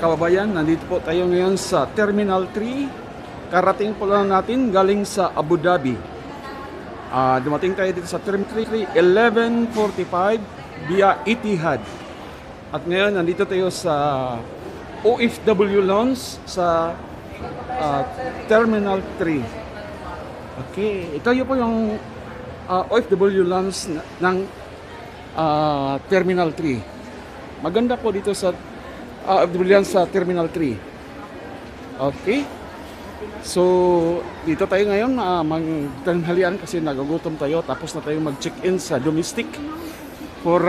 kababayan, nandito po tayo ngayon sa Terminal 3. Karating po lang natin galing sa Abu Dhabi. Dumating tayo dito sa Terminal 3, 11:45 via Etihad. At ngayon, nandito tayo sa OFW Lounge sa Terminal 3. Okay, ito yun po yung OFW Lounge ng Terminal 3. Maganda po dito sa OFW sa Terminal 3. Okay. So, dito tayo ngayon magtanghalian kasi nagugutom tayo. Tapos na tayo mag-check-in sa domestic for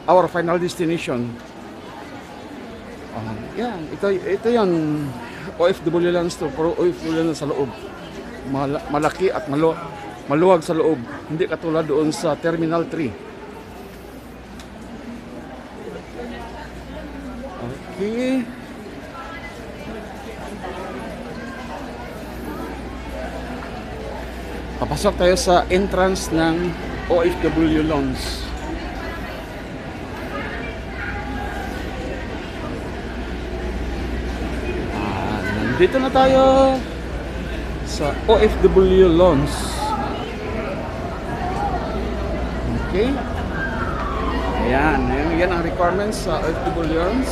our final destination. Yan, ito yan. OFW Lounge to, pero OFW sa loob. Malaki at maluwag sa loob. Hindi katulad doon sa Terminal 3. Okay. Papasok tayo sa entrance ng OFW Lounge. Nandito na tayo sa OFW Lounge. Okay. Ayan, yan ang requirements sa OFW Lounge.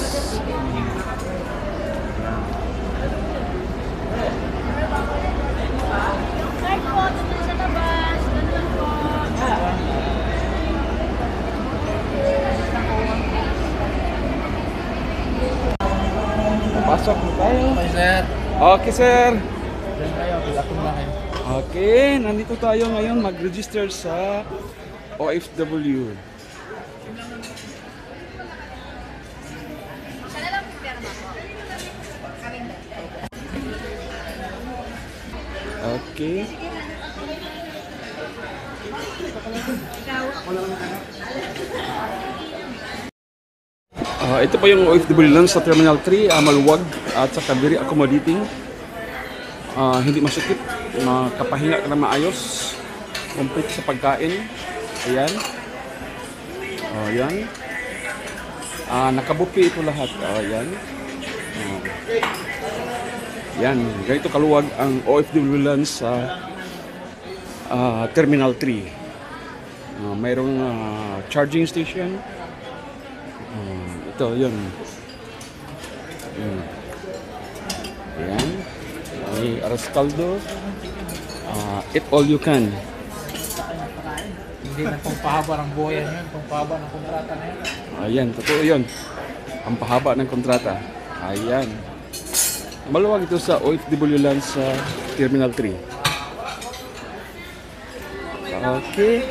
Pasok na tayo. Okay, sir. Okay, sir. Diyan kayo, pilakon na kayo. Okay, nandito tayo ngayon mag-register sa OFW. Okay. Ito pa yung OFW Lounge sa Terminal 3, maluwag at saka very accommodating. Hindi masikip, makapahinga ka na maayos, complete sa pagkain. Ayan. Ayan. Nakabuffet ito lahat. Ayan. Yan, ganito kaluwag ang OFW Lounge sa Terminal 3. Mayroong charging station. Ito, yun. Ayan. May aras kaldo. Eat all you can. Hindi na pang pahaba ng buhayan yun, pang pahaba ng kontrata na yun. Ayan, totoo yun. Ang pahaba ng kontrata. Ayan. Maluwag ito sa OFW Lounge sa Terminal 3. Okay.